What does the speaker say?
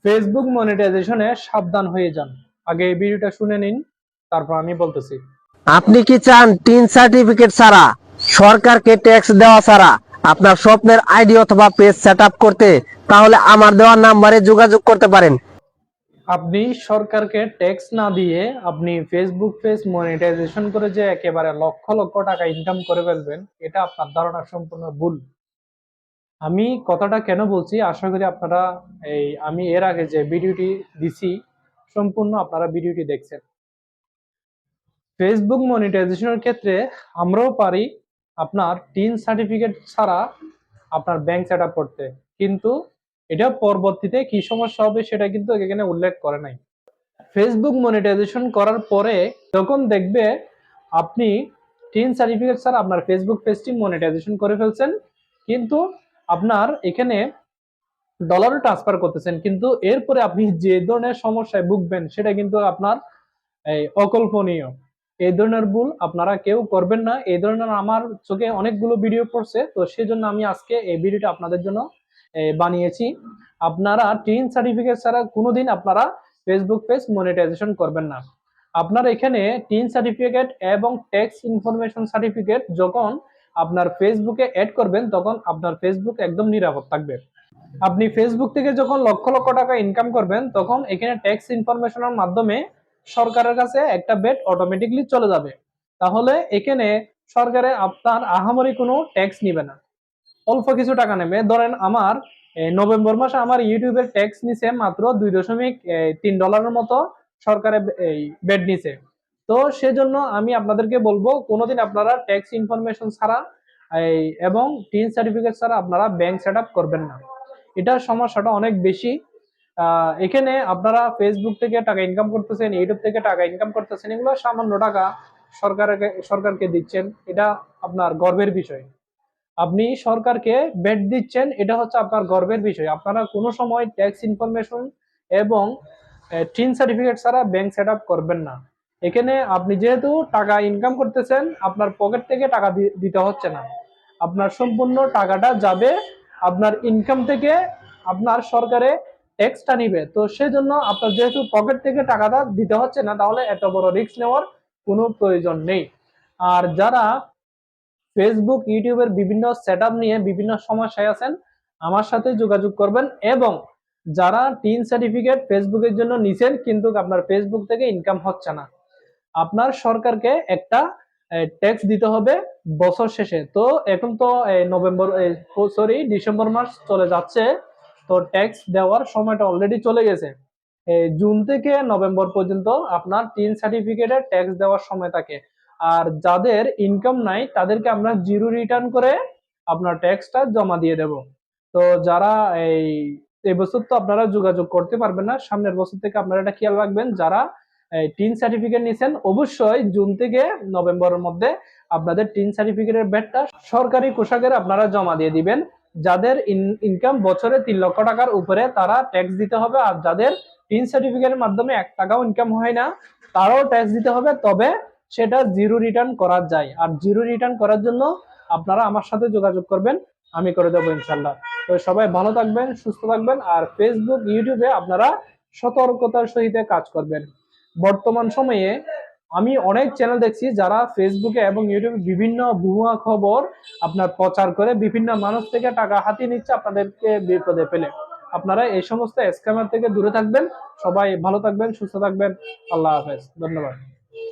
Facebook মনিটাইজেশনে সাবধান হয়ে যান। আগে এই ভিডিওটা শুনে নিন, তারপর আমি বলতেছি। আপনি কি চান টিন সার্টিফিকেট ছাড়া, সরকারকে ট্যাক্স দেওয়া ছাড়া আপনার স্বপ্নের আইডি অথবা পেজ সেট আপ করতে? তাহলে আমার দেওয়া নাম্বারে যোগাযোগ করতে পারেন। আপনি সরকারকে ট্যাক্স না দিয়ে আপনি ফেসবুক পেজ মনিটাইজেশন করে যে একেবারে লক্ষ লক্ষ টাকা ইনকাম করে ফেলবেন, এটা আপনার ধারণা সম্পূর্ণ ভুল। আমি কথাটা কেন বলছি, আশা করি আপনারা আমি এর আগে যে ভিডিওটি দিছি সম্পূর্ণ আপনারা ভিডিওটি দেখছেন। ফেসবুক মনিটাইজেশনের ক্ষেত্রে আমরাও পারি আপনার টিন সার্টিফিকেট ছাড়া আপনার ব্যাংক সেট আপ করতে, কিন্তু এটা পরবর্তীতে কি সমস্যা হবে সেটা কিন্তু এখানে উল্লেখ করে নাই। ফেসবুক মনিটাইজেশন করার পরে যখন দেখবে আপনি টিন সার্টিফিকেট ছাড়া আপনার ফেসবুক পেজটি মনিটাইজেশন করে ফেলছেন, কিন্তু আপনার এখানে ডলারও ট্রান্সফার করতেছেন, কিন্তু এরপরে আপনি যে ধরনের সমস্যায় ভুগবেন সেটা কিন্তু আপনার অকল্পনীয়। এই ধরনের ভুল আপনারা কেউ করবেন না। এই ধরনের আমার চোখে অনেকগুলো ভিডিও পড়ছে, তো সেজন্য আমি আজকে এই ভিডিওটা আপনাদের জন্য বানিয়েছি। আপনারা টিন সার্টিফিকেট ছাড়া কোনোদিন আপনারা ফেসবুক পেজ মনিটাইজেশন করবেন না। আপনার এখানে টিন সার্টিফিকেট এবং ট্যাক্স ইনফরমেশন সার্টিফিকেট যখন আপনার ফেসবুকে অ্যাড করবেন, তখন আপনার ফেসবুক একদম নিরাপদ থাকবে। আপনি ফেসবুক থেকে যখন লক্ষ লক্ষ টাকা ইনকাম করবেন, তখন এখানে ট্যাক্স ইনফরমেশনের মাধ্যমে সরকারের কাছে একটা বেট অটোমেটিকলি চলে যাবে। তাহলে এখানে সরকারে আপনার আহামরি কোনো ট্যাক্স নিবে না, অল্প কিছু টাকা নেবে। ধরেন আমার নভেম্বর মাসে আমার ইউটিউবের ট্যাক্স নিছে মাত্র $2.3 মতো, সরকারে বেট নিছে। তো সেজন্য আমি আপনাদেরকে বলবো কোনোদিন আপনারা ট্যাক্স ইনফরমেশন ছাড়া এবং টিন সার্টিফিকেট ছাড়া আপনারা ব্যাংক সেট আপ করবেন না। এটার সমস্যাটা অনেক বেশি। এখানে আপনারা ফেসবুক থেকে টাকা ইনকাম করতেছেন, ইউটিউব থেকে টাকা ইনকাম করতেছেন, এগুলো সামান্য টাকা সরকারকে দিচ্ছেন, এটা আপনার গর্বের বিষয়। আপনি সরকারকে বেট দিচ্ছেন, এটা হচ্ছে আপনার গর্বের বিষয়। আপনারা কোনো সময় ট্যাক্স ইনফরমেশন এবং টিন সার্টিফিকেট ছাড়া ব্যাংক সেট আপ করবেন না। এখানে আপনি যেহেতু টাকা ইনকাম করতেছেন, আপনার পকেট থেকে টাকা দিতে হচ্ছে না, আপনার সম্পূর্ণ টাকাটা যাবে আপনার ইনকাম থেকে, আপনার সরকারে ট্যাক্সটা নিবে। তো সেজন্য আপনার যেহেতু পকেট থেকে টাকাটা দিতে হচ্ছে না, তাহলে এত বড় রিস্ক নেওয়ার কোনো প্রয়োজন নেই। আর যারা ফেসবুক ইউটিউবের বিভিন্ন সেটআপ নিয়ে বিভিন্ন সমস্যায় আছেন, আমার সাথে যোগাযোগ করবেন। এবং যারা টিন সার্টিফিকেট ফেসবুকের জন্য নিছেন কিন্তু আপনার ফেসবুক থেকে ইনকাম হচ্ছে না, আপনার সরকারকে একটা ট্যাক্স দিতে হবে বছর শেষে। তো এখন তো ডিসেম্বর মাস চলে যাচ্ছে, তো ট্যাক্স দেওয়ার সময়টা অলরেডি চলে গেছে। জুন থেকে নভেম্বর পর্যন্ত আপনার টিন সার্টিফিকেটের ট্যাক্স দেওয়ার সময় থাকে। আর যাদের ইনকাম নাই তাদেরকে আমরা জিরো রিটার্ন করে আপনার ট্যাক্সটা জমা দিয়ে দেব। তো যারা এই এই বছর তো আপনারা যোগাযোগ করতে পারবেন না, সামনের বছর থেকে আপনারা এটা খেয়াল রাখবেন। যারা টিন সার্টিফিকেট নিছেন, অবশ্যই জুন থেকে নভেম্বরের মধ্যে আপনাদের টিন সার্টিফিকেটের ব্যাটটা সরকারি কোষাগারে আপনারা জমা দিয়ে দিবেন। যাদের ইনকাম বছরে 3 লক্ষ টাকার উপরে, তারা ট্যাক্স দিতে হবে। আর যাদের টিন সার্টিফিকেটের মাধ্যমে 1 টাকাও ইনকাম হয় না, তারাও ট্যাক্স দিতে হবে, তবে সেটা জিরো রিটার্ন করা যায়। আর জিরো রিটার্ন করার জন্য আপনারা আমার সাথে যোগাযোগ করবেন, আমি করে দেবো ইনশাল্লাহ। তো সবাই ভালো থাকবেন, সুস্থ থাকবেন। আর ফেসবুক ইউটিউবে আপনারা সতর্কতার সহিত কাজ করবেন। বর্তমান সময়ে আমি অনেক চ্যানেল দেখছি যারা ফেসবুকে এবং ইউটিউবে বিভিন্ন ভুয়া খবর আপনার প্রচার করে বিভিন্ন মানুষ থেকে টাকা হাতিয়ে নিচ্ছে আপনাদেরকে বিপদে ফেলে। আপনারা এই সমস্ত স্ক্যামার থেকে দূরে থাকবেন। সবাই ভালো থাকবেন, সুস্থ থাকবেন। আল্লাহ হাফেজ, ধন্যবাদ।